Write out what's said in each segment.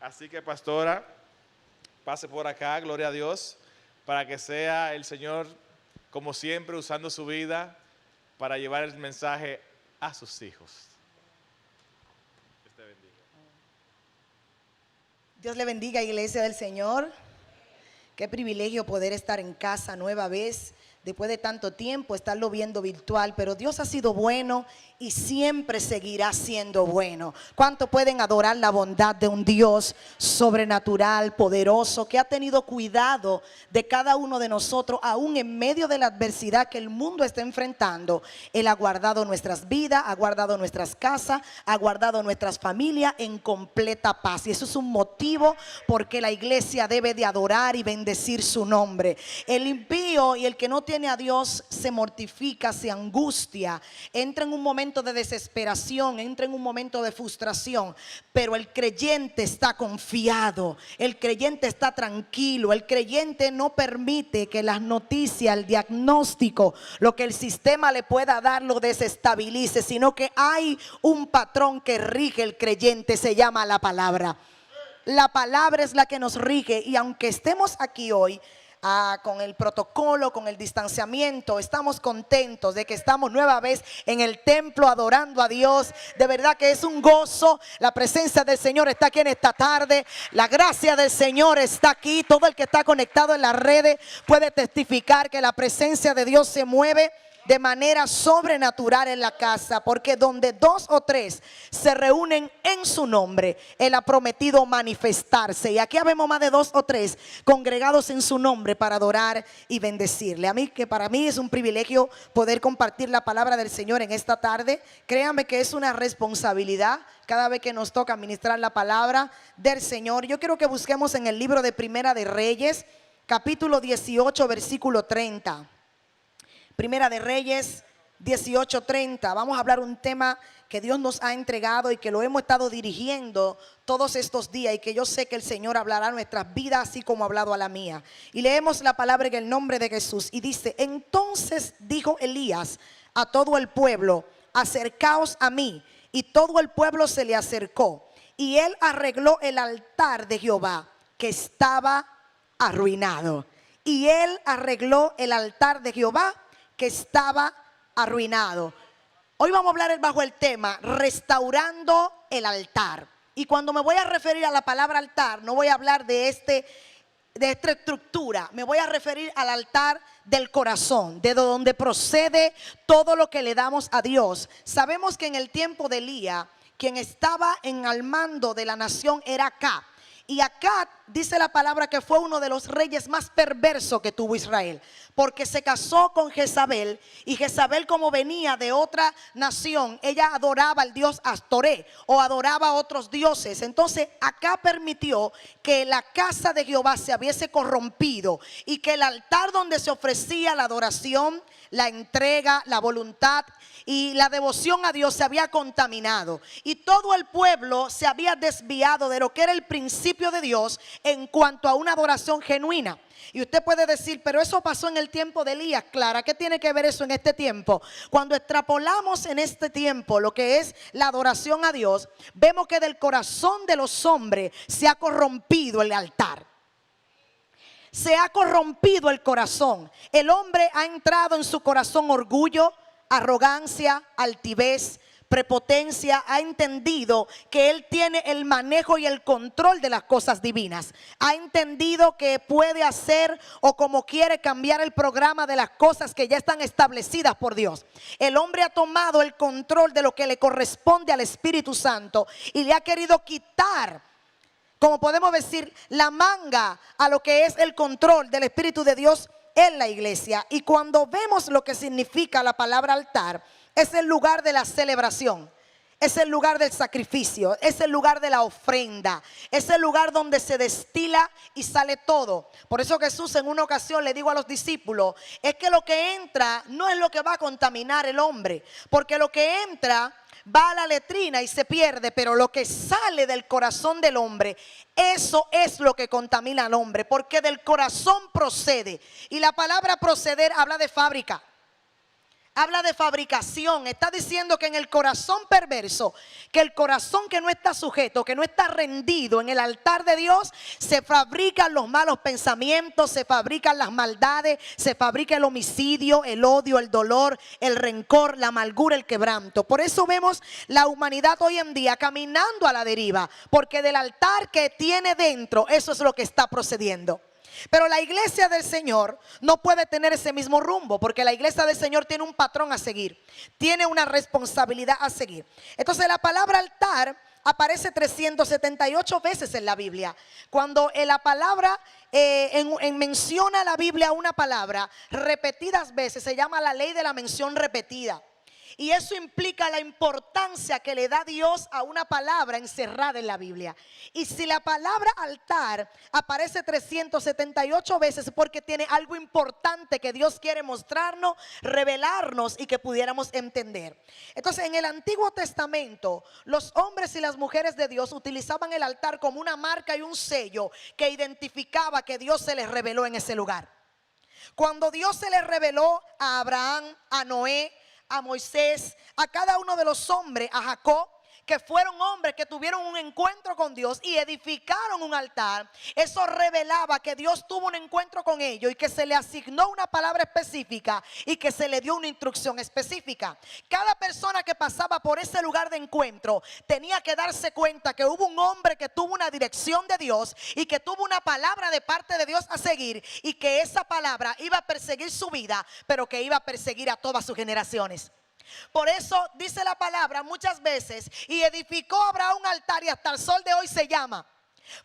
Así que, pastora, pase por acá, gloria a Dios, para que sea el Señor, como siempre, usando su vida para llevar el mensaje a sus hijos. Dios te bendiga. Dios le bendiga, iglesia del Señor. Qué privilegio poder estar en casa nueva vez, después de tanto tiempo, estarlo viendo virtual. Pero Dios ha sido bueno y siempre seguirá siendo bueno. ¿Cuánto pueden adorar la bondad de un Dios sobrenatural, poderoso, que ha tenido cuidado de cada uno de nosotros, aún en medio de la adversidad que el mundo está enfrentando? Él ha guardado nuestras vidas, ha guardado nuestras casas, ha guardado nuestras familias en completa paz. Y eso es un motivo porque la iglesia debe de adorar y bendecir su nombre. El impío y el que no tiene a Dios se mortifica, se angustia, entra en un momento de desesperación, entra en un momento de frustración. Pero el creyente está confiado, el creyente está tranquilo, el creyente no permite que las noticias, el diagnóstico, lo que el sistema le pueda dar lo desestabilice, sino que hay un patrón que rige el creyente, se llama la palabra. La palabra es la que nos rige, y aunque estemos aquí hoy con el protocolo, con el distanciamiento, estamos contentos de que estamos nueva vez en el templo adorando a Dios. De verdad que es un gozo. La presencia del Señor está aquí en esta tarde. La gracia del Señor está aquí. Todo el que está conectado en las redes puede testificar que la presencia de Dios se mueve de manera sobrenatural en la casa, porque donde 2 o 3 se reúnen en su nombre, Él ha prometido manifestarse. Y aquí habemos más de 2 o 3 congregados en su nombre para adorar y bendecirle. Para mí es un privilegio poder compartir la palabra del Señor en esta tarde. Créanme que es una responsabilidad cada vez que nos toca ministrar la palabra del Señor. Yo quiero que busquemos en el libro de Primera de Reyes, capítulo 18, versículo 30. Primera de Reyes 18:30. Vamos a hablar un tema que Dios nos ha entregado y que lo hemos estado dirigiendo todos estos días, y que yo sé que el Señor hablará a nuestras vidas así como ha hablado a la mía. Y leemos la palabra en el nombre de Jesús y dice: entonces dijo Elías a todo el pueblo: acercaos a mí. Y todo el pueblo se le acercó, y él arregló el altar de Jehová que estaba arruinado. Y él arregló el altar de Jehová que estaba arruinado. Hoy vamos a hablar bajo el tema restaurando el altar. Y cuando me voy a referir a la palabra altar, no voy a hablar de esta estructura. Me voy a referir al altar del corazón, de donde procede todo lo que le damos a Dios. Sabemos que en el tiempo de Elías, quien estaba al mando de la nación era Acab. Y Acab, dice la palabra, que fue uno de los reyes más perversos que tuvo Israel, porque se casó con Jezabel, y Jezabel, como venía de otra nación, ella adoraba al dios Astoré o adoraba a otros dioses. Entonces Acab permitió que la casa de Jehová se hubiese corrompido, y que el altar donde se ofrecía la adoración, la entrega, la voluntad y la devoción a Dios se había contaminado, y todo el pueblo se había desviado de lo que era el principio de Dios en cuanto a una adoración genuina. Y usted puede decir: pero eso pasó en el tiempo de Elías. Clara, ¿qué tiene que ver eso en este tiempo? Cuando extrapolamos en este tiempo lo que es la adoración a Dios, vemos que del corazón de los hombres se ha corrompido el altar. Se ha corrompido el corazón. El hombre ha entrado en su corazón orgullo, arrogancia, altivez, prepotencia. Ha entendido que él tiene el manejo y el control de las cosas divinas. Ha entendido que puede hacer o como quiere cambiar el programa de las cosas que ya están establecidas por Dios. El hombre ha tomado el control de lo que le corresponde al Espíritu Santo y le ha querido quitar, como podemos decir, la manga a lo que es el control del Espíritu de Dios en la iglesia. Y cuando vemos lo que significa la palabra altar, es el lugar de la celebración, es el lugar del sacrificio, es el lugar de la ofrenda, es el lugar donde se destila y sale todo. Por eso Jesús en una ocasión le dijo a los discípulos: es que lo que entra no es lo que va a contaminar el hombre, porque lo que entra va a la letrina y se pierde, pero lo que sale del corazón del hombre, eso es lo que contamina al hombre, porque del corazón procede. Y la palabra proceder habla de fábrica, Habla de fabricación. Está diciendo que en el corazón perverso, que el corazón que no está sujeto, que no está rendido en el altar de Dios, se fabrican los malos pensamientos, se fabrican las maldades, se fabrica el homicidio, el odio, el dolor, el rencor, la amargura, el quebranto. Por eso vemos la humanidad hoy en día caminando a la deriva, porque del altar que tiene dentro, eso es lo que está procediendo. Pero la iglesia del Señor no puede tener ese mismo rumbo, porque la iglesia del Señor tiene un patrón a seguir, tiene una responsabilidad a seguir. Entonces la palabra altar aparece 378 veces en la Biblia. Cuando la palabra menciona la Biblia una palabra repetidas veces, se llama la ley de la mención repetida. Y eso implica la importancia que le da Dios a una palabra encerrada en la Biblia. Y si la palabra altar aparece 378 veces, es porque tiene algo importante que Dios quiere mostrarnos, revelarnos y que pudiéramos entender. Entonces, en el Antiguo Testamento, los hombres y las mujeres de Dios utilizaban el altar como una marca y un sello que identificaba que Dios se les reveló en ese lugar. Cuando Dios se les reveló a Abraham, a Noé, a Moisés, a cada uno de los hombres, a Jacob, que fueron hombres que tuvieron un encuentro con Dios y edificaron un altar, eso revelaba que Dios tuvo un encuentro con ellos y que se le asignó una palabra específica y que se le dio una instrucción específica. Cada persona que pasaba por ese lugar de encuentro tenía que darse cuenta que hubo un hombre que tuvo una dirección de Dios y que tuvo una palabra de parte de Dios a seguir, y que esa palabra iba a perseguir su vida, pero que iba a perseguir a todas sus generaciones. Por eso dice la palabra muchas veces: y edificó Abraham un altar, y hasta el sol de hoy se llama.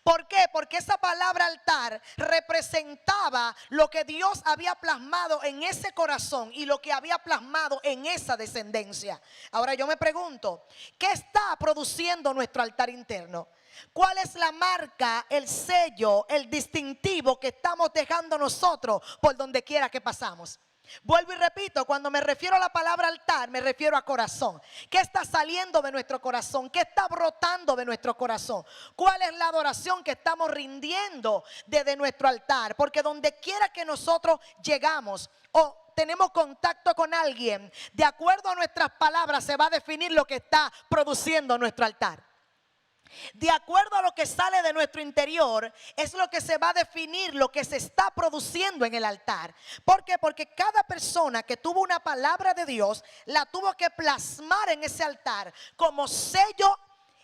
¿Por qué? Porque esa palabra altar representaba lo que Dios había plasmado en ese corazón y lo que había plasmado en esa descendencia. Ahora yo me pregunto, ¿qué está produciendo nuestro altar interno? ¿Cuál es la marca, el sello, el distintivo que estamos dejando nosotros por donde quiera que pasamos? Vuelvo y repito, cuando me refiero a la palabra altar, me refiero a corazón. ¿Qué está saliendo de nuestro corazón? ¿Qué está brotando de nuestro corazón? ¿Cuál es la adoración que estamos rindiendo desde nuestro altar? Porque donde quiera que nosotros llegamos o tenemos contacto con alguien, de acuerdo a nuestras palabras se va a definir lo que está produciendo nuestro altar. De acuerdo a lo que sale de nuestro interior es lo que se va a definir lo que se está produciendo en el altar. ¿Por qué? Porque cada persona que tuvo una palabra de Dios la tuvo que plasmar en ese altar como sello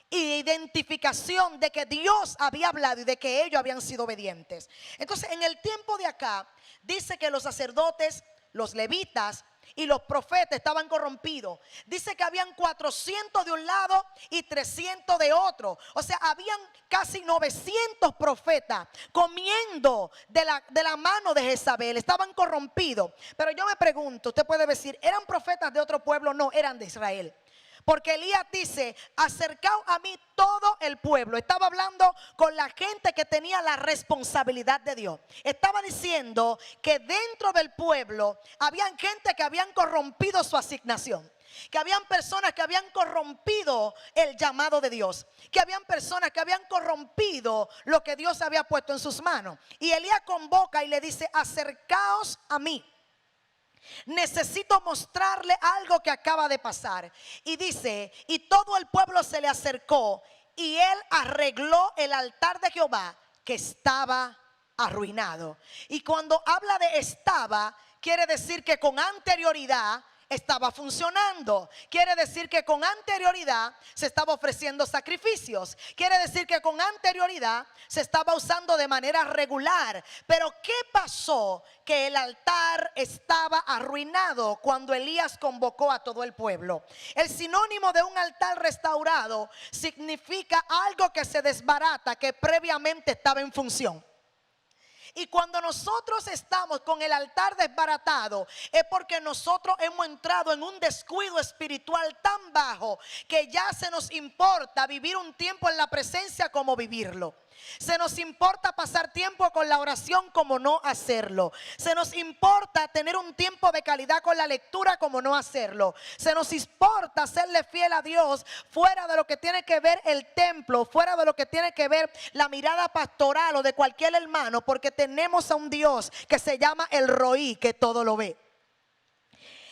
y identificación de que Dios había hablado y de que ellos habían sido obedientes. Entonces, en el tiempo de acá dice que los sacerdotes, los levitas y los profetas estaban corrompidos. Dice que habían 400 de un lado y 300 de otro. O sea, habían casi 900 profetas comiendo de la mano de Jezabel. Estaban corrompidos. Pero yo me pregunto, usted puede decir, ¿eran profetas de otro pueblo? No, eran de Israel. Porque Elías dice: acercaos a mí todo el pueblo. Estaba hablando con la gente que tenía la responsabilidad de Dios. Estaba diciendo que dentro del pueblo habían gente que habían corrompido su asignación, que habían personas que habían corrompido el llamado de Dios, que habían personas que habían corrompido lo que Dios había puesto en sus manos. Y Elías convoca y le dice: acercaos a mí. Necesito mostrarle algo que acaba de pasar. Y dice: y todo el pueblo se le acercó, y él arregló el altar de Jehová, que estaba arruinado. Y cuando habla de estaba, quiere decir que con anterioridad estaba funcionando. Quiere decir que con anterioridad se estaba ofreciendo sacrificios. Quiere decir que con anterioridad se estaba usando de manera regular. Pero ¿qué pasó? Que el altar estaba arruinado cuando Elías convocó a todo el pueblo. El sinónimo de un altar restaurado significa algo que se desbarata, que previamente estaba en función. Y cuando nosotros estamos con el altar desbaratado, es porque nosotros hemos entrado en un descuido espiritual tan bajo que ya se nos importa vivir un tiempo en la presencia como vivirlo. Se nos importa pasar tiempo con la oración como no hacerlo. Se nos importa tener un tiempo de calidad con la lectura como no hacerlo. Se nos importa serle fiel a Dios fuera de lo que tiene que ver el templo, fuera de lo que tiene que ver la mirada pastoral o de cualquier hermano, porque tenemos a un Dios que se llama el Roí, que todo lo ve.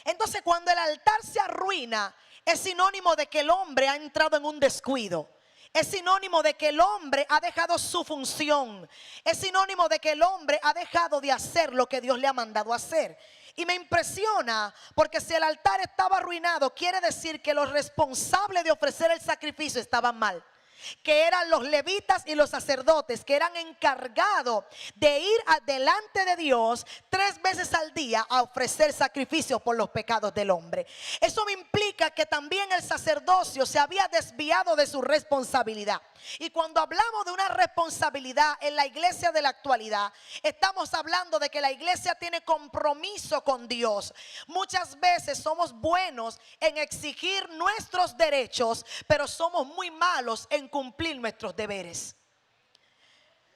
Entonces, cuando el altar se arruina, es sinónimo de que el hombre ha entrado en un descuido. Es sinónimo de que el hombre ha dejado su función. Es sinónimo de que el hombre ha dejado de hacer lo que Dios le ha mandado hacer. Y me impresiona porque si el altar estaba arruinado, quiere decir que los responsables de ofrecer el sacrificio estaban mal. Que eran los levitas y los sacerdotes, que eran encargados de ir delante de Dios 3 veces al día a ofrecer sacrificios por los pecados del hombre. Eso me implica que también el sacerdocio se había desviado de su responsabilidad. Y cuando hablamos de una responsabilidad en la iglesia de la actualidad, estamos hablando de que la iglesia tiene compromiso con Dios. Muchas veces somos buenos en exigir nuestros derechos, pero somos muy malos en cumplir nuestros deberes.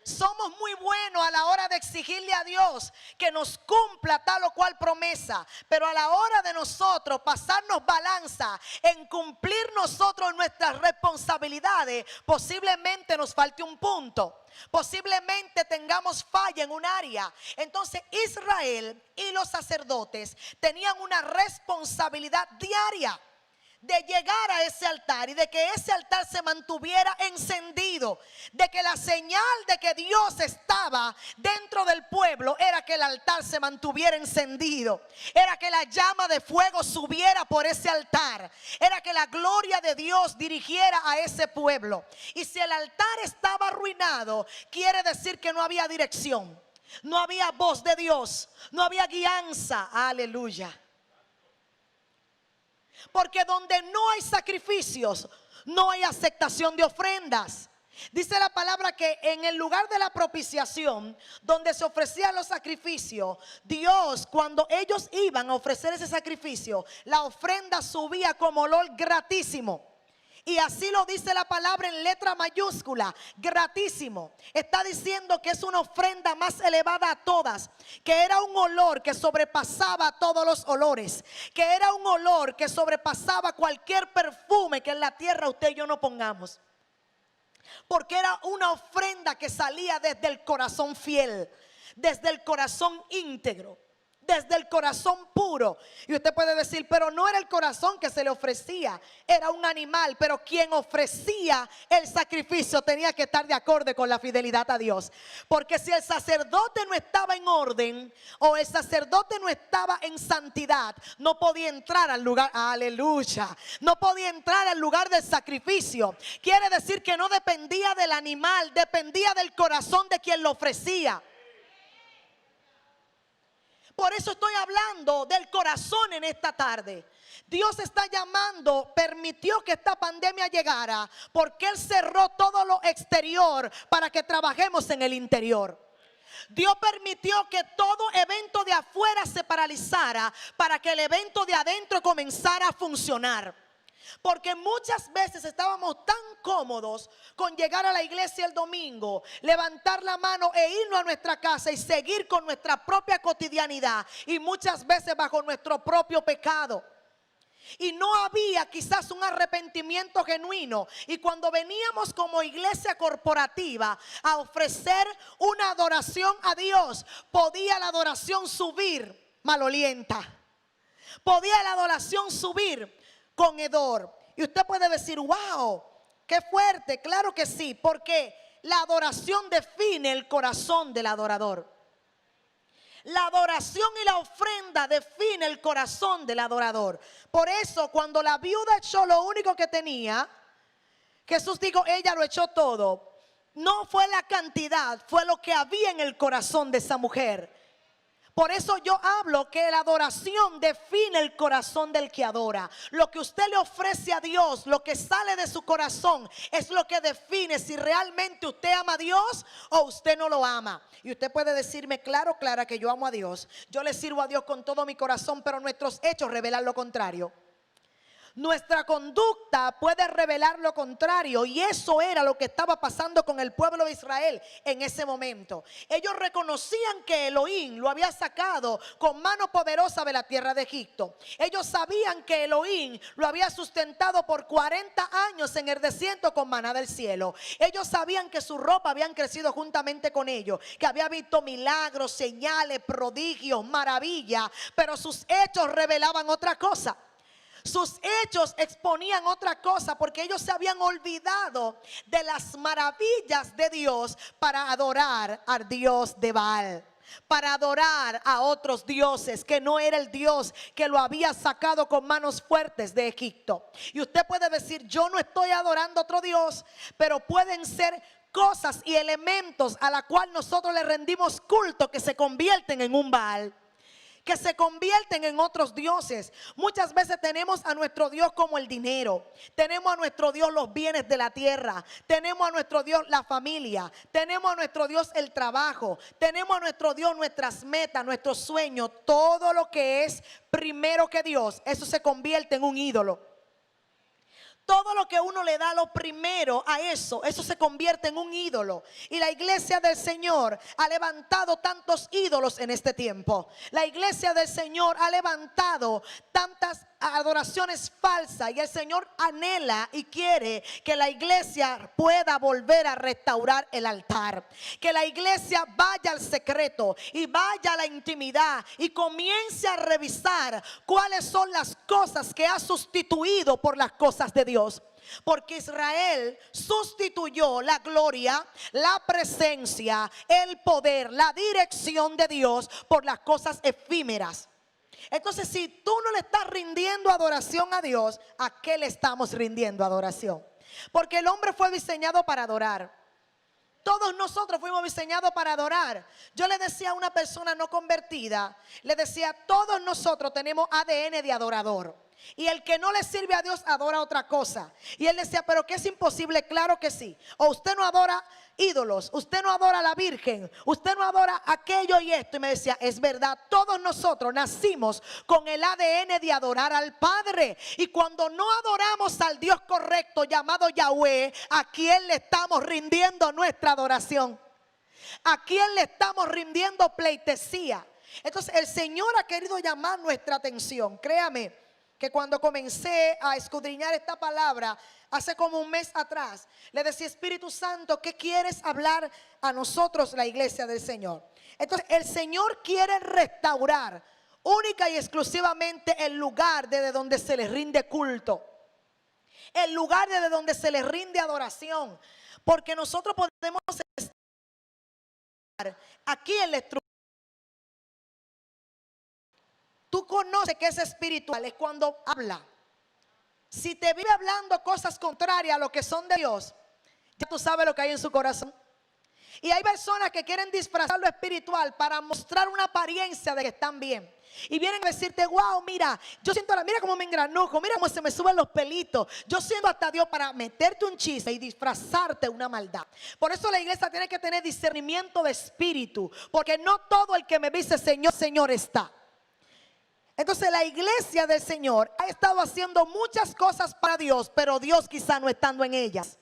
Somos muy buenos a la hora de exigirle a Dios que nos cumpla tal o cual promesa, pero a la hora de nosotros pasarnos balanza en cumplir nosotros nuestras responsabilidades, posiblemente nos falte un punto, posiblemente tengamos falla en un área. Entonces Israel y los sacerdotes tenían una responsabilidad diaria de llegar a ese altar y de que ese altar se mantuviera encendido, de que la señal de que Dios estaba dentro del pueblo era que el altar se mantuviera encendido, era que la llama de fuego subiera por ese altar, era que la gloria de Dios dirigiera a ese pueblo. Y si el altar estaba arruinado, quiere decir que no había dirección, no había voz de Dios, no había guianza. Aleluya. Porque donde no hay sacrificios, no hay aceptación de ofrendas. Dice la palabra que en el lugar de la propiciación, donde se ofrecían los sacrificios, Dios, cuando ellos iban a ofrecer ese sacrificio, la ofrenda subía como olor gratísimo. Y así lo dice la palabra en letra mayúscula, gratísimo. Está diciendo que es una ofrenda más elevada a todas, que era un olor que sobrepasaba todos los olores, que era un olor que sobrepasaba cualquier perfume que en la tierra usted y yo no pongamos. Porque era una ofrenda que salía desde el corazón fiel, desde el corazón íntegro, desde el corazón puro. Y usted puede decir, pero no era el corazón que se le ofrecía, era un animal. Pero quien ofrecía el sacrificio tenía que estar de acorde con la fidelidad a Dios. Porque si el sacerdote no estaba en orden, o el sacerdote no estaba en santidad, no podía entrar al lugar, aleluya, no podía entrar al lugar del sacrificio. Quiere decir que no dependía del animal, dependía del corazón de quien lo ofrecía. Por eso estoy hablando del corazón en esta tarde. Dios está llamando, permitió que esta pandemia llegara, porque Él cerró todo lo exterior para que trabajemos en el interior. Dios permitió que todo evento de afuera se paralizara para que el evento de adentro comenzara a funcionar. Porque muchas veces estábamos tan cómodos con llegar a la iglesia el domingo, levantar la mano e irnos a nuestra casa y seguir con nuestra propia cotidianidad, y muchas veces bajo nuestro propio pecado. Y no había quizás un arrepentimiento genuino. Y cuando veníamos como iglesia corporativa a ofrecer una adoración a Dios, podía la adoración subir malolienta, podía la adoración subir con hedor. Y usted puede decir, wow, qué fuerte. Claro que sí, porque la adoración define el corazón del adorador. La adoración y la ofrenda define el corazón del adorador. Por eso cuando la viuda echó lo único que tenía, Jesús dijo, ella lo echó todo. No fue la cantidad, fue lo que había en el corazón de esa mujer. Por eso yo hablo que la adoración define el corazón del que adora. Lo que usted le ofrece a Dios, lo que sale de su corazón, es lo que define si realmente usted ama a Dios o usted no lo ama. Y usted puede decirme, claro, Clara, que yo amo a Dios. Yo le sirvo a Dios con todo mi corazón, pero nuestros hechos revelan lo contrario. Nuestra conducta puede revelar lo contrario, y eso era lo que estaba pasando con el pueblo de Israel en ese momento. Ellos reconocían que Elohim lo había sacado con mano poderosa de la tierra de Egipto. Ellos sabían que Elohim lo había sustentado por 40 años en el desierto con maná del cielo. Ellos sabían que su ropa habían crecido juntamente con ellos, que había visto milagros, señales, prodigios, maravillas, pero sus hechos revelaban otra cosa. Sus hechos exponían otra cosa, porque ellos se habían olvidado de las maravillas de Dios para adorar al Dios de Baal, para adorar a otros dioses que no era el Dios que lo había sacado con manos fuertes de Egipto. Y usted puede decir: yo no estoy adorando a otro Dios, pero pueden ser cosas y elementos a la cual nosotros le rendimos culto que se convierten en un Baal, que se convierten en otros dioses. Muchas veces tenemos a nuestro Dios como el dinero, tenemos a nuestro Dios los bienes de la tierra, tenemos a nuestro Dios la familia, tenemos a nuestro Dios el trabajo, tenemos a nuestro Dios nuestras metas, nuestros sueños. Todo lo que es primero que Dios, eso se convierte en un ídolo. Todo lo que uno le da lo primero a eso se convierte en un ídolo. Y la iglesia del Señor ha levantado tantos ídolos en este tiempo. La iglesia del Señor ha levantado tantas adoraciones falsas, y el Señor anhela y quiere que la iglesia pueda volver a restaurar el altar, que la iglesia vaya al secreto y vaya a la intimidad y comience a revisar cuáles son las cosas que ha sustituido por las cosas de Dios. Porque Israel sustituyó la gloria, la presencia, el poder, la dirección de Dios por las cosas efímeras. Entonces, si tú no le estás rindiendo adoración a Dios, ¿a qué le estamos rindiendo adoración? Porque el hombre fue diseñado para adorar. Todos nosotros fuimos diseñados para adorar. Yo le decía a una persona no convertida, le decía: todos nosotros tenemos ADN de adorador. Y el que no le sirve a Dios adora otra cosa. Y él decía: pero que es imposible. Claro que sí. O usted no adora ídolos, usted no adora a la Virgen, usted no adora aquello y esto. Y me decía: es verdad, todos nosotros nacimos con el ADN de adorar al Padre. Y cuando no adoramos al Dios correcto llamado Yahweh, ¿a quién le estamos rindiendo nuestra adoración? ¿A quién le estamos rindiendo pleitesía? Entonces el Señor ha querido llamar nuestra atención. Créame que cuando comencé a escudriñar esta palabra hace como un mes atrás, le decía: Espíritu Santo, ¿qué quieres hablar a nosotros, la iglesia del Señor? Entonces el Señor quiere restaurar única y exclusivamente el lugar desde donde se le rinde culto, el lugar desde donde se le rinde adoración. Porque nosotros podemos estar aquí en la estructura. Tú conoces que es espiritual, es cuando habla. Si te vive hablando cosas contrarias a lo que son de Dios, ya tú sabes lo que hay en su corazón. Y hay personas que quieren disfrazar lo espiritual para mostrar una apariencia de que están bien. Y vienen a decirte: wow, mira, yo siento, mira cómo me engranujo, mira cómo se me suben los pelitos. Yo siento hasta Dios, para meterte un chiste y disfrazarte una maldad. Por eso la iglesia tiene que tener discernimiento de espíritu, porque no todo el que me dice Señor, Señor está. Entonces la iglesia del Señor ha estado haciendo muchas cosas para Dios, pero Dios quizá no estando en ellas.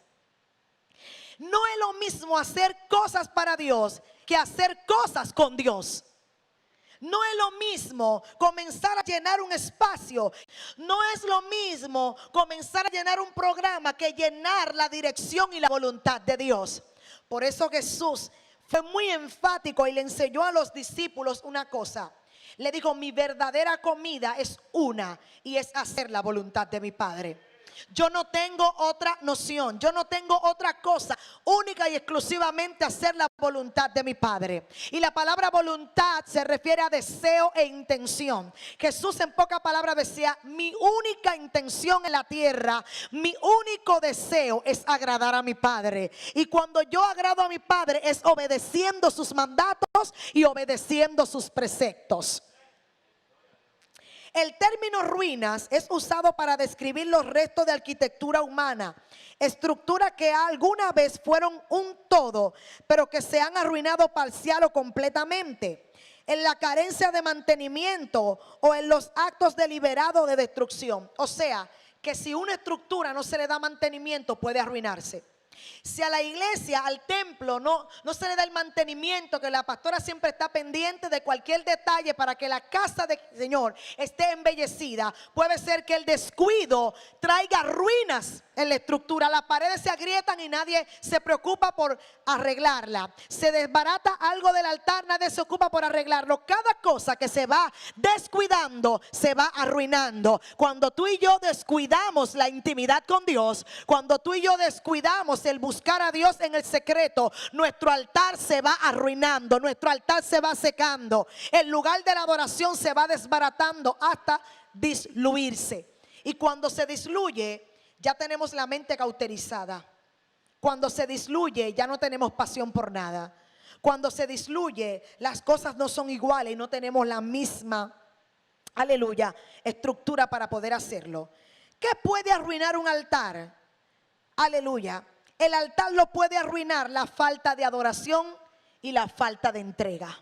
No es lo mismo hacer cosas para Dios que hacer cosas con Dios. No es lo mismo comenzar a llenar un espacio. No es lo mismo comenzar a llenar un programa que llenar la dirección y la voluntad de Dios. Por eso Jesús fue muy enfático y le enseñó a los discípulos una cosa. Le dijo: mi verdadera comida es una, y es hacer la voluntad de mi Padre. Yo no tengo otra noción, yo no tengo otra cosa, única y exclusivamente hacer la voluntad de mi Padre. Y la palabra voluntad se refiere a deseo e intención. Jesús en pocas palabras decía: mi única intención en la tierra, mi único deseo es agradar a mi Padre. Y cuando yo agrado a mi Padre es obedeciendo sus mandatos y obedeciendo sus preceptos. El término ruinas es usado para describir los restos de arquitectura humana, estructuras que alguna vez fueron un todo, pero que se han arruinado parcial o completamente, en la carencia de mantenimiento o en los actos deliberados de destrucción. O sea, que si una estructura no se le da mantenimiento puede arruinarse. Si a la iglesia, al templo, no se le da el mantenimiento, que la pastora siempre está pendiente de cualquier detalle para que la casa del Señor esté embellecida, puede ser que el descuido traiga ruinas en la estructura. Las paredes se agrietan y nadie se preocupa por arreglarla. Se desbarata algo del altar, nadie se ocupa por arreglarlo. Cada cosa que se va descuidando se va arruinando. Cuando tú y yo descuidamos la intimidad con Dios, cuando tú y yo descuidamos el buscar a Dios en el secreto, nuestro altar se va arruinando, nuestro altar se va secando, el lugar de la adoración se va desbaratando hasta disluirse. Y cuando se disluye, ya tenemos la mente cauterizada. Cuando se disluye, ya no tenemos pasión por nada. Cuando se disluye, las cosas no son iguales y no tenemos la misma, aleluya, estructura para poder hacerlo. ¿Qué puede arruinar un altar? Aleluya. El altar lo puede arruinar la falta de adoración y la falta de entrega.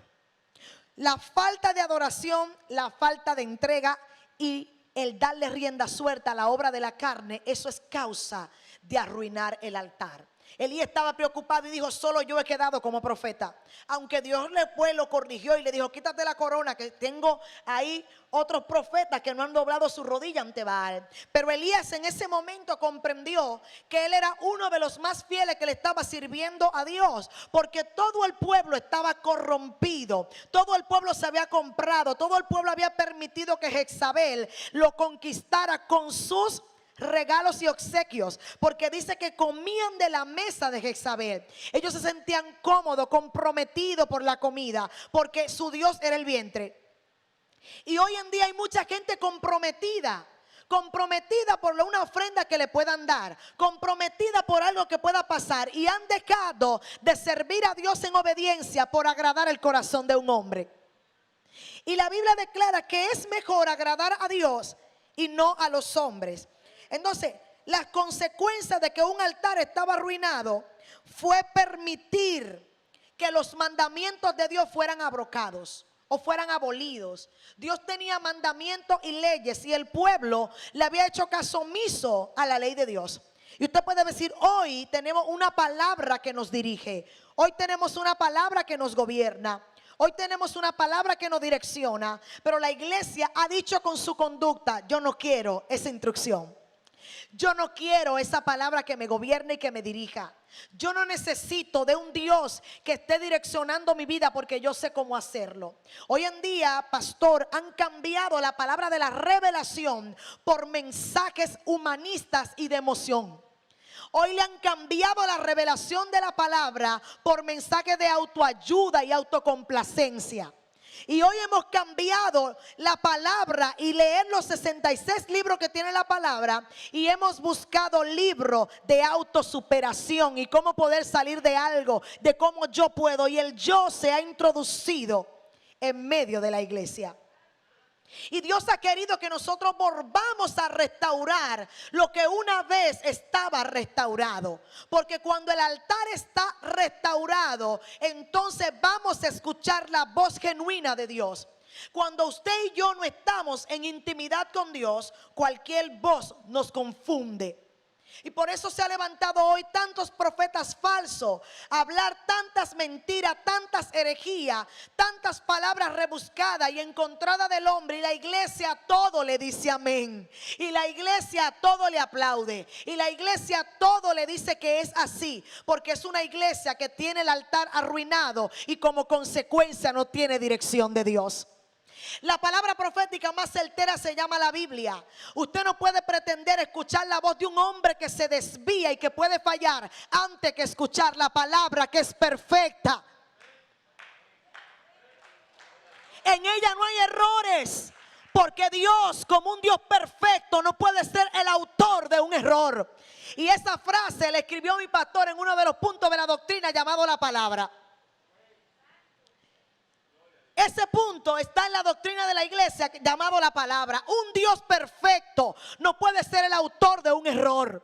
La falta de adoración, la falta de entrega y el darle rienda suelta a la obra de la carne, eso es causa de arruinar el altar. Elías estaba preocupado y dijo: solo yo he quedado como profeta. Aunque Dios después lo corrigió y le dijo: quítate la corona, que tengo ahí otros profetas que no han doblado su rodilla ante Baal. Pero Elías en ese momento comprendió que él era uno de los más fieles que le estaba sirviendo a Dios, porque todo el pueblo estaba corrompido, todo el pueblo se había comprado, todo el pueblo había permitido que Jezabel lo conquistara con sus regalos y obsequios, porque dice que comían de la mesa de Jezabel. Ellos se sentían cómodos, comprometidos por la comida, porque su Dios era el vientre. Y hoy en día hay mucha gente comprometida por una ofrenda que le puedan dar, comprometida por algo que pueda pasar, y han dejado de servir a Dios en obediencia por agradar el corazón de un hombre. Y la Biblia declara que es mejor agradar a Dios y no a los hombres. Entonces, las consecuencias de que un altar estaba arruinado fue permitir que los mandamientos de Dios fueran abrogados o fueran abolidos. Dios tenía mandamientos y leyes y el pueblo le había hecho caso omiso a la ley de Dios. Y usted puede decir: hoy tenemos una palabra que nos dirige, hoy tenemos una palabra que nos gobierna, hoy tenemos una palabra que nos direcciona, pero la iglesia ha dicho con su conducta: yo no quiero esa instrucción. Yo no quiero esa palabra que me gobierne y que me dirija. Yo no necesito de un Dios que esté direccionando mi vida porque yo sé cómo hacerlo. Hoy en día, pastor, han cambiado la palabra de la revelación por mensajes humanistas y de emoción. Hoy le han cambiado la revelación de la palabra por mensajes de autoayuda y autocomplacencia. Y hoy hemos cambiado la palabra y leer los 66 libros que tiene la palabra, y hemos buscado libros de autosuperación y cómo poder salir de algo, de cómo yo puedo, y el yo se ha introducido en medio de la iglesia. Y Dios ha querido que nosotros volvamos a restaurar lo que una vez estaba restaurado. Porque cuando el altar está restaurado, entonces vamos a escuchar la voz genuina de Dios. Cuando usted y yo no estamos en intimidad con Dios, cualquier voz nos confunde. Y por eso se ha levantado hoy tantos profetas falsos a hablar tantas mentiras, tantas herejías, tantas palabras rebuscadas y encontradas del hombre. Y la iglesia a todo le dice amén. Y la iglesia a todo le aplaude. Y la iglesia a todo le dice que es así. Porque es una iglesia que tiene el altar arruinado y como consecuencia no tiene dirección de Dios. La palabra profética más certera se llama la Biblia. Usted no puede pretender escuchar la voz de un hombre que se desvía y que puede fallar antes que escuchar la palabra que es perfecta. En ella no hay errores, porque Dios, como un Dios perfecto, no puede ser el autor de un error. Y esa frase la escribió mi pastor en uno de los puntos de la doctrina llamado la palabra. Ese punto está en la doctrina de la iglesia llamado la palabra. Un Dios perfecto no puede ser el autor de un error.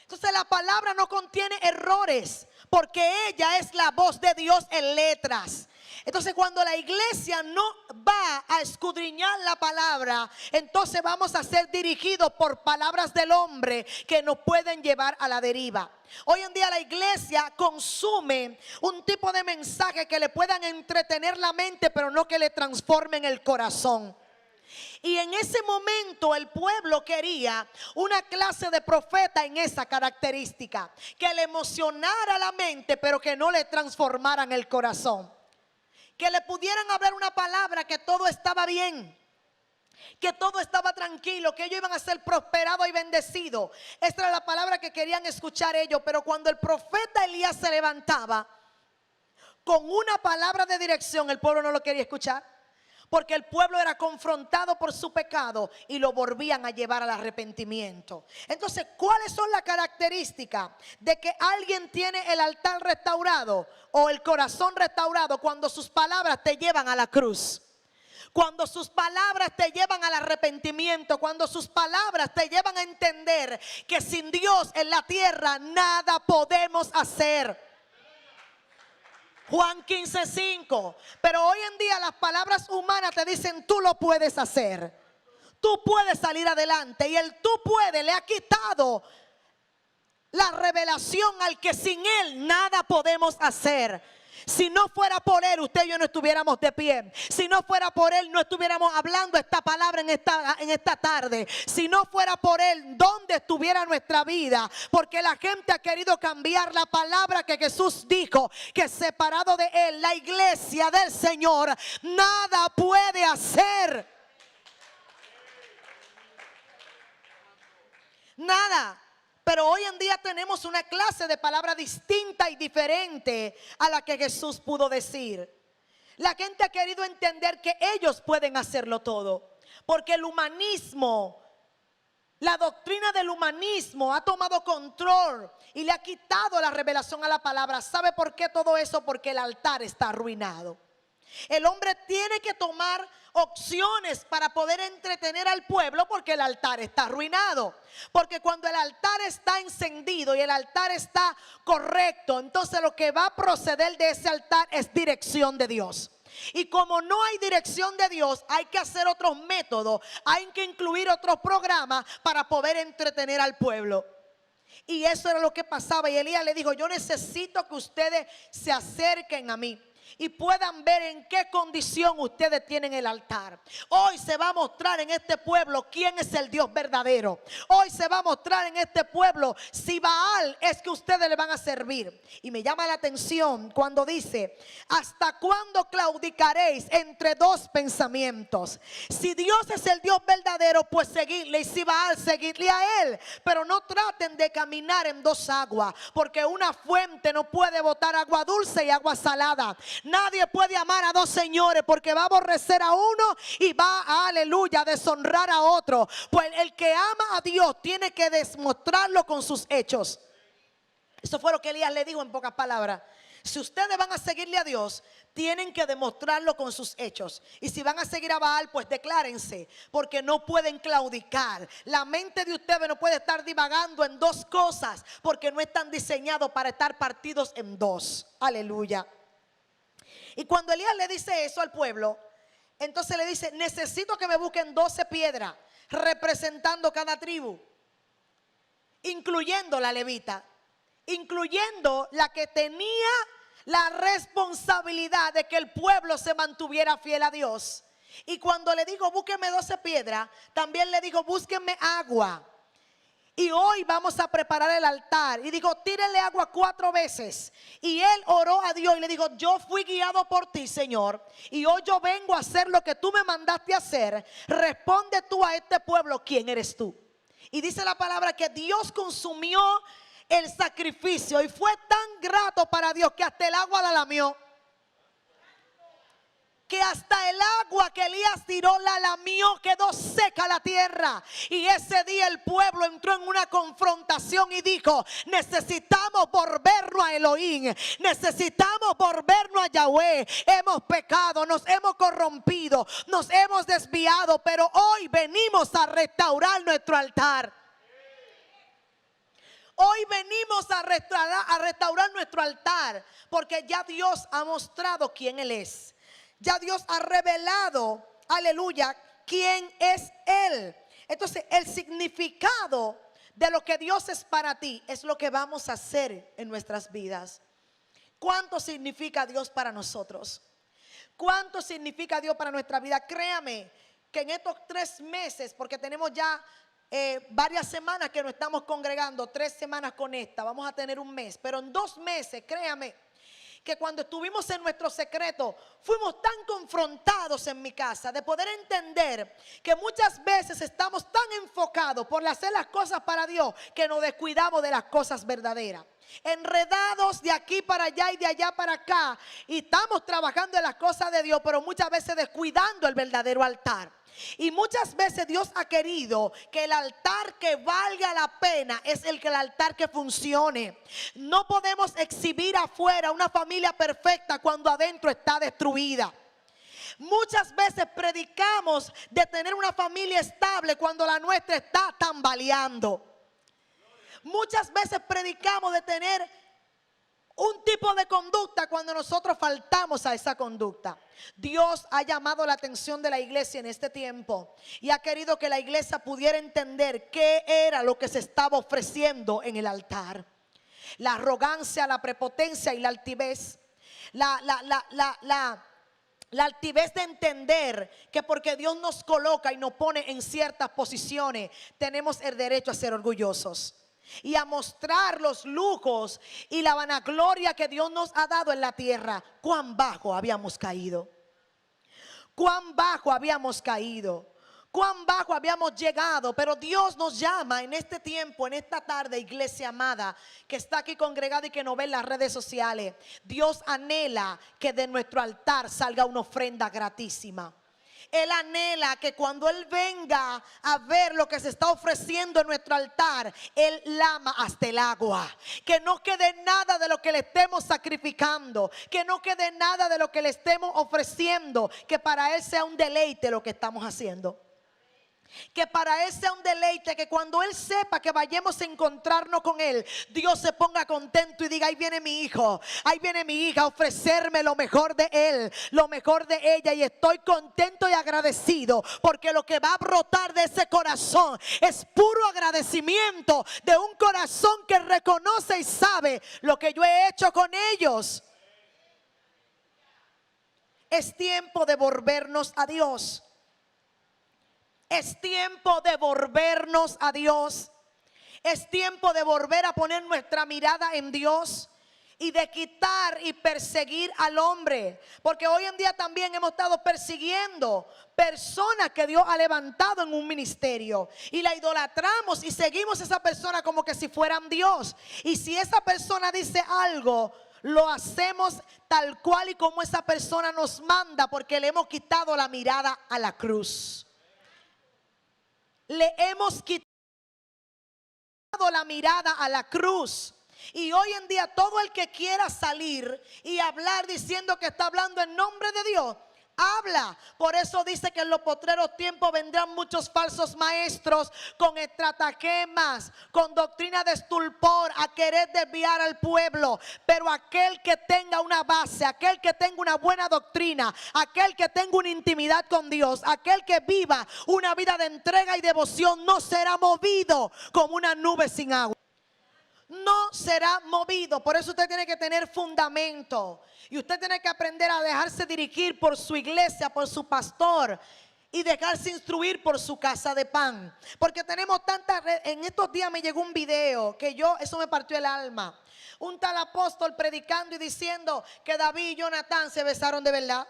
Entonces la palabra no contiene errores, porque ella es la voz de Dios en letras. Entonces cuando la iglesia no va a escudriñar la palabra, entonces vamos a ser dirigidos por palabras del hombre que nos pueden llevar a la deriva. Hoy en día la iglesia consume un tipo de mensaje que le puedan entretener la mente, pero no que le transformen el corazón. Y en ese momento el pueblo quería una clase de profeta en esa característica, que le emocionara la mente, pero que no le transformaran el corazón. Que le pudieran hablar una palabra que todo estaba bien, que todo estaba tranquilo, que ellos iban a ser prosperados y bendecidos. Esta era la palabra que querían escuchar ellos. Pero cuando el profeta Elías se levantaba con una palabra de dirección, el pueblo no lo quería escuchar, porque el pueblo era confrontado por su pecado y lo volvían a llevar al arrepentimiento. Entonces, ¿cuáles son las características de que alguien tiene el altar restaurado o el corazón restaurado? Cuando sus palabras te llevan a la cruz, cuando sus palabras te llevan al arrepentimiento, cuando sus palabras te llevan a entender que sin Dios en la tierra nada podemos hacer. Juan 15:5. Pero hoy en día las palabras humanas te dicen: tú lo puedes hacer, tú puedes salir adelante. Y el tú puedes le ha quitado la revelación al que sin él nada podemos hacer. Si no fuera por él, usted y yo no estuviéramos de pie. Si no fuera por él, no estuviéramos hablando esta palabra en esta tarde. Si no fuera por él, ¿dónde estuviera nuestra vida? Porque la gente ha querido cambiar la palabra que Jesús dijo, que separado de él, la iglesia del Señor nada puede hacer. Nada. Pero hoy en día tenemos una clase de palabra distinta y diferente a la que Jesús pudo decir. La gente ha querido entender que ellos pueden hacerlo todo, porque el humanismo, la doctrina del humanismo ha tomado control y le ha quitado la revelación a la palabra. ¿Sabe por qué todo eso? Porque el altar está arruinado. El hombre tiene que tomar opciones para poder entretener al pueblo, porque el altar está arruinado. Porque cuando el altar está encendido y el altar está correcto, entonces lo que va a proceder de ese altar es dirección de Dios. Y como no hay dirección de Dios, hay que hacer otros métodos, hay que incluir otros programas para poder entretener al pueblo. Y eso era lo que pasaba. Y Elías le dijo: yo necesito que ustedes se acerquen a mí y puedan ver en qué condición ustedes tienen el altar. Hoy se va a mostrar en este pueblo quién es el Dios verdadero. Hoy se va a mostrar en este pueblo si Baal es que ustedes le van a servir. Y me llama la atención cuando dice: ¿hasta cuándo claudicaréis entre dos pensamientos? Si Dios es el Dios verdadero, pues seguidle, y si Baal, seguidle a él. Pero no traten de caminar en dos aguas, porque una fuente no puede botar agua dulce y agua salada. Nadie puede amar a dos señores, porque va a aborrecer a uno y va, aleluya, a deshonrar a otro. Pues el que ama a Dios tiene que demostrarlo con sus hechos. Eso fue lo que Elías le dijo en pocas palabras. Si ustedes van a seguirle a Dios, tienen que demostrarlo con sus hechos. Y si van a seguir a Baal, pues declárense, porque no pueden claudicar. La mente de ustedes no puede estar divagando en dos cosas, porque no están diseñados para estar partidos en dos. Aleluya. Y cuando Elías le dice eso al pueblo, entonces le dice: necesito que me busquen 12 piedras representando cada tribu, incluyendo la levita, incluyendo la que tenía la responsabilidad de que el pueblo se mantuviera fiel a Dios. Y cuando le digo búsquenme 12 piedras, también le digo búsquenme agua. Y hoy vamos a preparar el altar. Y digo: tírenle agua 4 veces. Y él oró a Dios y le dijo: yo fui guiado por ti, Señor, y hoy yo vengo a hacer lo que tú me mandaste a hacer. Responde tú a este pueblo, ¿quién eres tú? Y dice la palabra que Dios consumió el sacrificio, y fue tan grato para Dios que hasta el agua la lamió. Que hasta el agua que Elías tiró la lamió, quedó seca la tierra. Y ese día el pueblo entró en una confrontación y dijo: necesitamos volvernos a Elohim, necesitamos volvernos a Yahweh. Hemos pecado, nos hemos corrompido, nos hemos desviado, pero hoy venimos a restaurar nuestro altar. Hoy venimos a restaurar nuestro altar, porque ya Dios ha mostrado quién Él es. Ya Dios ha revelado, aleluya, quién es Él. Entonces, el significado de lo que Dios es para ti es lo que vamos a hacer en nuestras vidas. ¿Cuánto significa Dios para nosotros? ¿Cuánto significa Dios para nuestra vida? Créame que en estos 3 meses, porque tenemos ya varias semanas que nos estamos congregando, 3 semanas con esta, vamos a tener un mes, pero en 2 meses, créame, que cuando estuvimos en nuestro secreto, fuimos tan confrontados en mi casa de poder entender que muchas veces estamos tan enfocados por hacer las cosas para Dios que nos descuidamos de las cosas verdaderas. Enredados de aquí para allá y de allá para acá, y estamos trabajando en las cosas de Dios, pero muchas veces descuidando el verdadero altar. Y muchas veces Dios ha querido que el altar que valga la pena es el altar que funcione. No podemos exhibir afuera una familia perfecta cuando adentro está destruida. Muchas veces predicamos de tener una familia estable cuando la nuestra está tambaleando. Muchas veces predicamos de tener un tipo de conducta cuando nosotros faltamos a esa conducta. Dios ha llamado la atención de la iglesia en este tiempo y ha querido que la iglesia pudiera entender qué era lo que se estaba ofreciendo en el altar. La arrogancia, la prepotencia y la altivez. La altivez de entender que porque Dios nos coloca y nos pone en ciertas posiciones, tenemos el derecho a ser orgullosos y a mostrar los lujos y la vanagloria que Dios nos ha dado en la tierra. Cuán bajo habíamos caído, cuán bajo habíamos caído, cuán bajo habíamos llegado. Pero Dios nos llama en este tiempo, en esta tarde, iglesia amada que está aquí congregada y que nos ve en las redes sociales. Dios anhela que de nuestro altar salga una ofrenda gratísima. Él anhela que cuando Él venga a ver lo que se está ofreciendo en nuestro altar, Él lama hasta el agua. Que no quede nada de lo que le estemos sacrificando, que no quede nada de lo que le estemos ofreciendo, que para Él sea un deleite lo que estamos haciendo. Que para Él sea un deleite, que cuando Él sepa que vayamos a encontrarnos con Él, Dios se ponga contento y diga: ahí viene mi hijo, ahí viene mi hija a ofrecerme lo mejor de él, lo mejor de ella. Y estoy contento y agradecido, porque lo que va a brotar de ese corazón es puro agradecimiento de un corazón que reconoce y sabe lo que yo he hecho con ellos. Es tiempo de volvernos a Dios. Es tiempo de volvernos a Dios. Es tiempo de volver a poner nuestra mirada en Dios y de quitar y perseguir al hombre. Porque hoy en día también hemos estado persiguiendo personas que Dios ha levantado en un ministerio y la idolatramos y seguimos a esa persona como que si fueran Dios. Y si esa persona dice algo, lo hacemos tal cual y como esa persona nos manda, porque le hemos quitado la mirada a la cruz. Le hemos quitado la mirada a la cruz. Y hoy en día todo el que quiera salir y hablar diciendo que está hablando en nombre de Dios, habla. Por eso dice que en los postreros tiempos vendrán muchos falsos maestros con estratagemas, con doctrina de estupor, a querer desviar al pueblo. Pero aquel que tenga una base, aquel que tenga una buena doctrina, aquel que tenga una intimidad con Dios, aquel que viva una vida de entrega y devoción, no será movido como una nube sin agua. No será movido. Por eso usted tiene que tener fundamento. Y usted tiene que aprender a dejarse dirigir por su iglesia, por su pastor, y dejarse instruir por su casa de pan. Porque tenemos tantas. En estos días me llegó un video que eso me partió el alma. Un tal apóstol predicando y diciendo que David y Jonatán se besaron de verdad.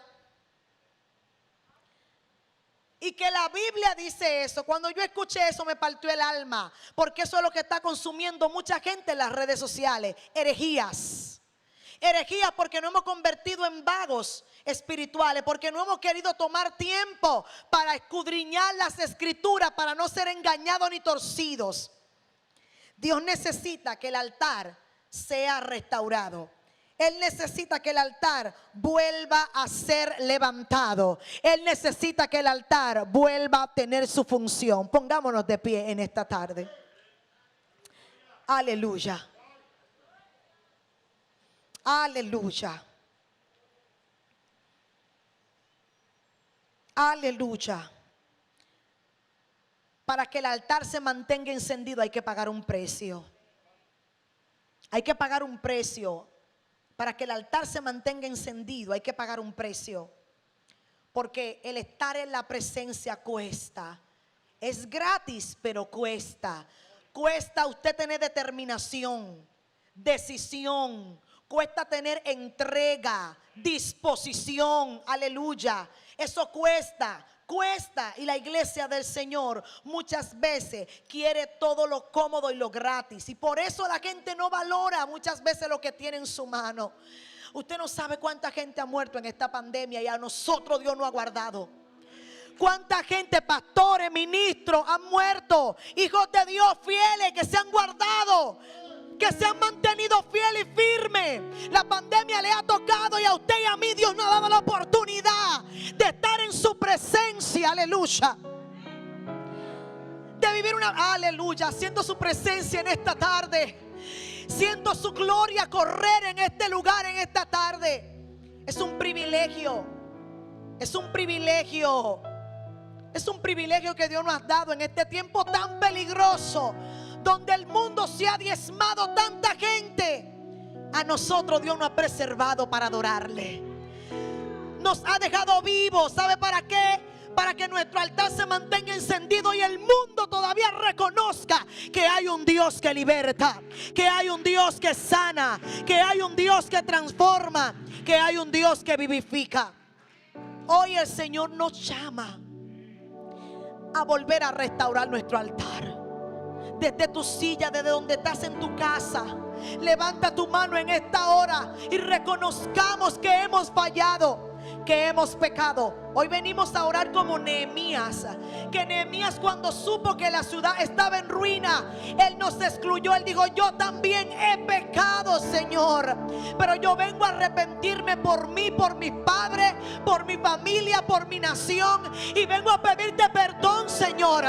Y que la Biblia dice eso. Cuando yo escuché eso me partió el alma, porque eso es lo que está consumiendo mucha gente en las redes sociales. Herejías. Herejías porque no hemos convertido en vagos espirituales, porque no hemos querido tomar tiempo para escudriñar las escrituras, para no ser engañados ni torcidos. Dios necesita que el altar sea restaurado. Él necesita que el altar vuelva a ser levantado. Él necesita que el altar vuelva a tener su función. Pongámonos de pie en esta tarde. Aleluya. Aleluya. Aleluya. Para que el altar se mantenga encendido hay que pagar un precio. Hay que pagar un precio. Para que el altar se mantenga encendido hay que pagar un precio. Porque el estar en la presencia cuesta. Es gratis, pero cuesta. Cuesta usted tener determinación, decisión. Cuesta tener entrega, disposición. Aleluya. Eso cuesta. Cuesta. Y la iglesia del Señor muchas veces quiere todo lo cómodo y lo gratis. Y por eso la gente no valora muchas veces lo que tiene en su mano. Usted no sabe cuánta gente ha muerto en esta pandemia y a nosotros Dios no ha guardado. Cuánta gente, pastores, ministros, han muerto. Hijos de Dios fieles que se han guardado, que se han mantenido fieles y firmes. La pandemia le ha tocado y a usted y a mí Dios nos ha dado la oportunidad de estar en su presencia. Aleluya. De vivir aleluya, siendo su presencia en esta tarde. Siento su gloria correr en este lugar, en esta tarde. Es un privilegio. Es un privilegio. Es un privilegio que Dios nos ha dado en este tiempo tan peligroso, donde el mundo se ha diezmado tanta gente. A nosotros Dios nos ha preservado para adorarle. Nos ha dejado vivos. ¿Sabe para qué? Para que nuestro altar se mantenga encendido y el mundo todavía reconozca que hay un Dios que liberta, que hay un Dios que sana, que hay un Dios que transforma, que hay un Dios que vivifica. Hoy el Señor nos llama a volver a restaurar nuestro altar. Desde tu silla, desde donde estás en tu casa, levanta tu mano en esta hora y reconozcamos que hemos fallado, que hemos pecado. Hoy venimos a orar como Nehemías. Que Nehemías, cuando supo que la ciudad estaba en ruina, él no se excluyó. Él dijo: yo también he pecado, Señor, pero yo vengo a arrepentirme por mí, por mis padres, por mi familia, por mi nación, y vengo a pedirte perdón, Señor.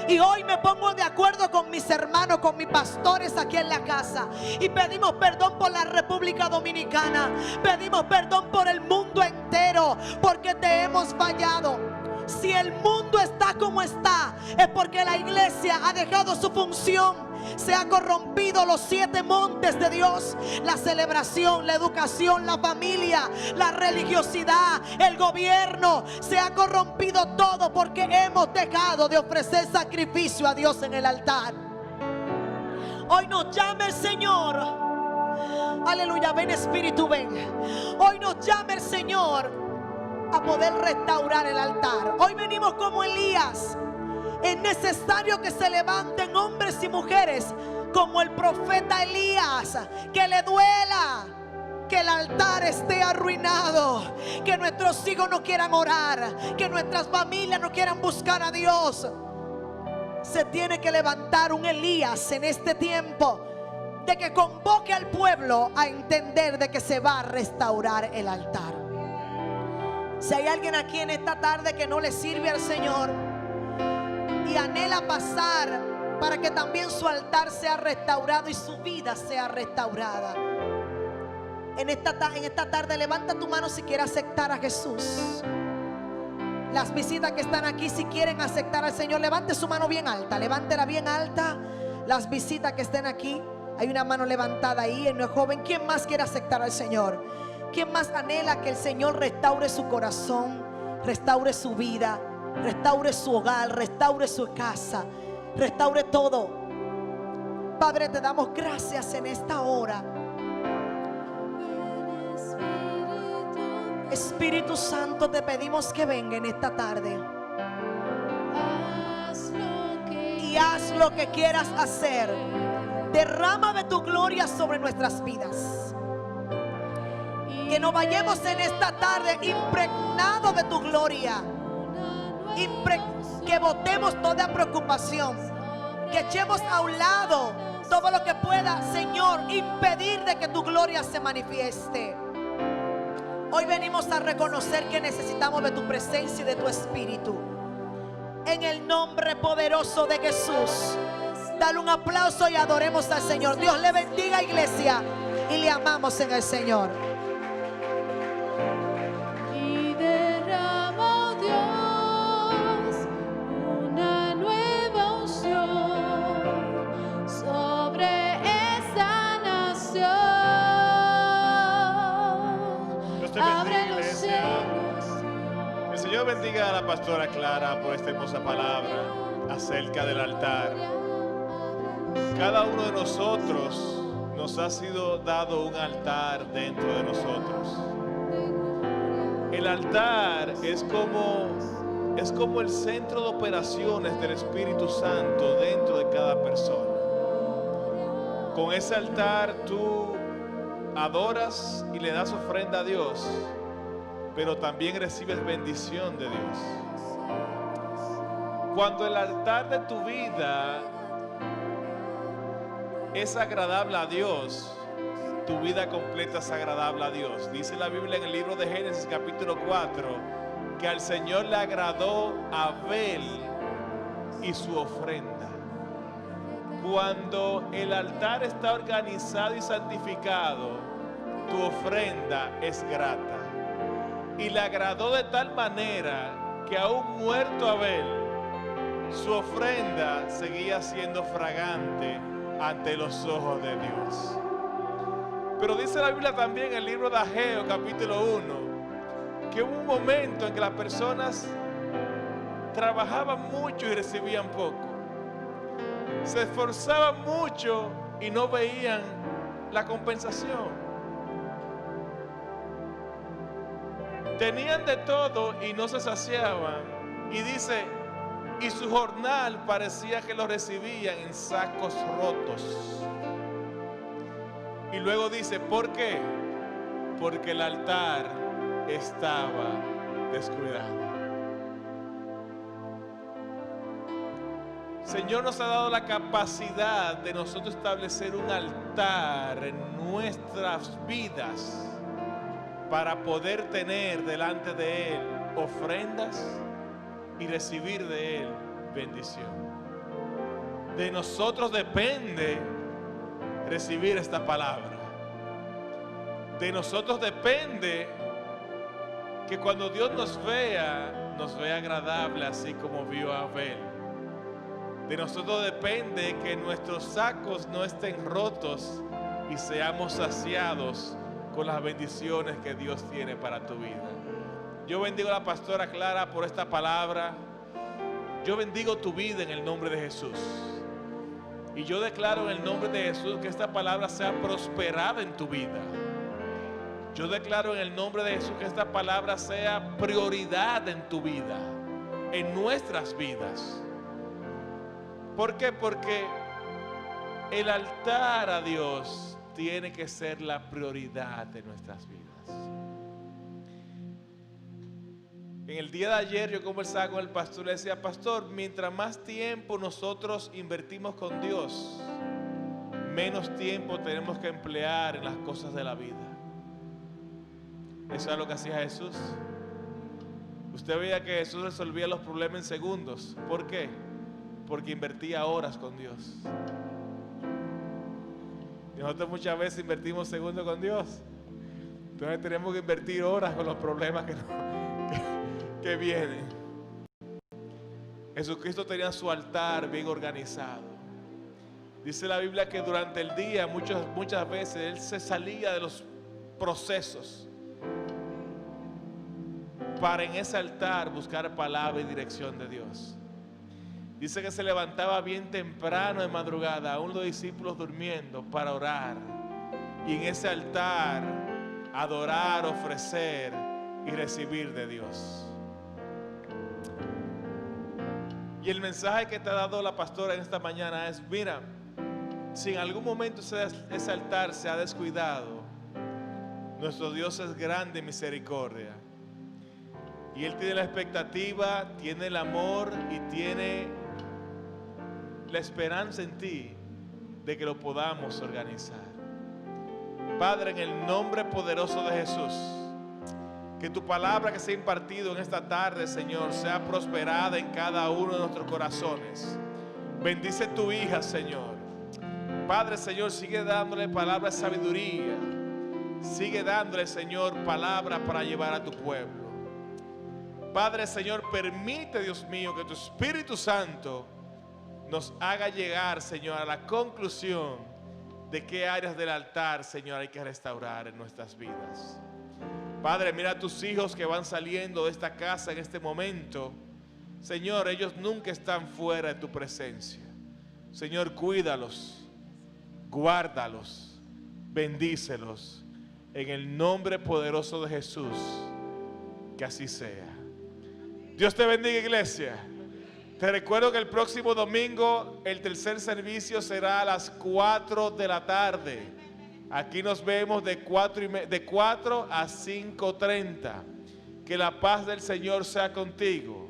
Y hoy me pongo de acuerdo con mis hermanos, con mis pastores aquí en la casa, y pedimos perdón por la República Dominicana. Pedimos perdón por el mundo entero, porque te hemos fallado. Si el mundo está como está, es porque la iglesia ha dejado su función. Se ha corrompido los 7 montes de Dios: la celebración, la educación, la familia, la religiosidad, el gobierno. Se ha corrompido todo porque hemos dejado de ofrecer sacrificio a Dios en el altar. Hoy nos llama el Señor. Aleluya, ven Espíritu, ven. Hoy nos llama el Señor a poder restaurar el altar. Hoy venimos como Elías. Es necesario que se levanten hombres y mujeres como el profeta Elías, que le duela que el altar esté arruinado, que nuestros hijos no quieran orar, que nuestras familias no quieran buscar a Dios. Se tiene que levantar un Elías en este tiempo, de que convoque al pueblo a entender de que se va a restaurar el altar. Si hay alguien aquí en esta tarde que no le sirve al Señor y anhela pasar para que también su altar sea restaurado y su vida sea restaurada, en esta tarde levanta tu mano si quieres aceptar a Jesús. Las visitas que están aquí, si quieren aceptar al Señor, levante su mano bien alta, levántela bien alta. Las visitas que estén aquí, hay una mano levantada ahí, el joven. ¿Quién más quiere aceptar al Señor? ¿Quién más anhela que el Señor restaure su corazón, restaure su vida, restaure su hogar, restaure su casa, restaure todo? Padre, te damos gracias en esta hora. Espíritu Santo, te pedimos que venga en esta tarde y haz lo que quieras hacer. Derrama de tu gloria sobre nuestras vidas. Que nos vayamos en esta tarde impregnados de tu gloria. Que botemos toda preocupación. Que echemos a un lado todo lo que pueda, Señor, impedir de que tu gloria se manifieste. Hoy venimos a reconocer que necesitamos de tu presencia y de tu espíritu. En el nombre poderoso de Jesús. Dale un aplauso y adoremos al Señor. Dios le bendiga, iglesia, y le amamos en el Señor. Y derrama, oh Dios, una nueva unción sobre esta nación. Dios te bendiga, Abre los iglesia. cielos. El Señor bendiga a la pastora Clara por esta hermosa palabra acerca del altar. Cada uno de nosotros nos ha sido dado un altar dentro de nosotros. El altar es como el centro de operaciones del Espíritu Santo dentro de cada persona. Con ese altar tú adoras y le das ofrenda a Dios, pero también recibes bendición de Dios. Cuando el altar de tu vida es agradable a Dios, tu vida completa es agradable a Dios. Dice la Biblia en el libro de Génesis capítulo 4 que al Señor le agradó Abel y su ofrenda. Cuando el altar está organizado y santificado, tu ofrenda es grata. Y le agradó de tal manera que aún muerto Abel, su ofrenda seguía siendo fragante ante los ojos de Dios. Pero dice la Biblia también en el libro de Ageo capítulo 1 que hubo un momento en que las personas trabajaban mucho y recibían poco. Se esforzaban mucho y no veían la compensación. Tenían de todo y no se saciaban. Y dice, y su jornal parecía que lo recibían en sacos rotos. Y luego dice, ¿por qué? Porque el altar estaba descuidado. Señor nos ha dado la capacidad de nosotros establecer un altar en nuestras vidas para poder tener delante de Él ofrendas y recibir de Él bendición. De nosotros depende recibir esta palabra. De nosotros depende que cuando Dios nos vea agradable, así como vio a Abel. De nosotros depende que nuestros sacos no estén rotos y seamos saciados con las bendiciones que Dios tiene para tu vida. Yo bendigo a la pastora Clara por esta palabra. Yo bendigo tu vida en el nombre de Jesús. Y yo declaro en el nombre de Jesús que esta palabra sea prosperada en tu vida. Yo declaro en el nombre de Jesús que esta palabra sea prioridad en tu vida, en nuestras vidas. ¿Por qué? Porque el altar a Dios tiene que ser la prioridad de nuestras vidas. En el día de ayer yo conversaba con el pastor y le decía, pastor, mientras más tiempo nosotros invertimos con Dios, menos tiempo tenemos que emplear en las cosas de la vida. Eso es lo que hacía Jesús. Usted veía que Jesús resolvía los problemas en segundos. ¿Por qué? Porque invertía horas con Dios. Y nosotros muchas veces invertimos segundos con Dios. Entonces tenemos que invertir horas con los problemas que vienen. Jesucristo tenía su altar bien organizado. Dice la Biblia que durante el día muchas veces Él se salía de los procesos para en ese altar buscar palabra y dirección de Dios. Dice que se levantaba bien temprano de madrugada, aún los discípulos durmiendo, para orar. Y en ese altar adorar, ofrecer y recibir de Dios. Y el mensaje que te ha dado la pastora en esta mañana es, mira, si en algún momento ese altar se ha descuidado, nuestro Dios es grande en misericordia. Y Él tiene la expectativa, tiene el amor y tiene la esperanza en ti de que lo podamos organizar. Padre, en el nombre poderoso de Jesús, que tu palabra que se ha impartido en esta tarde, Señor, sea prosperada en cada uno de nuestros corazones. Bendice tu hija, Señor. Padre, Señor, sigue dándole palabra de sabiduría. Sigue dándole, Señor, palabra para llevar a tu pueblo. Padre, Señor, permite, Dios mío, que tu Espíritu Santo nos haga llegar, Señor, a la conclusión de qué áreas del altar, Señor, hay que restaurar en nuestras vidas. Padre, mira a tus hijos que van saliendo de esta casa en este momento. Señor, ellos nunca están fuera de tu presencia. Señor, cuídalos, guárdalos, bendícelos. En el nombre poderoso de Jesús, que así sea. Dios te bendiga, iglesia. Te recuerdo que el próximo domingo el tercer servicio será a las 4 de la tarde. Aquí nos vemos de 4 a 5:30. Que la paz del Señor sea contigo.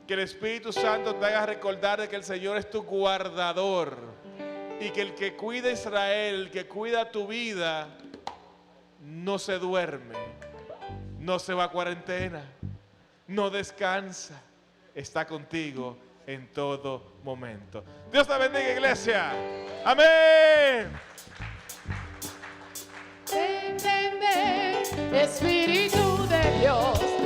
Que el Espíritu Santo te haga recordar de que el Señor es tu guardador. Y que el que cuida a Israel, el que cuida tu vida, no se duerme, no se va a cuarentena, no descansa. Está contigo en todo momento. Dios te bendiga, iglesia. Amén. Ven, ven, ven, Espíritu de Dios.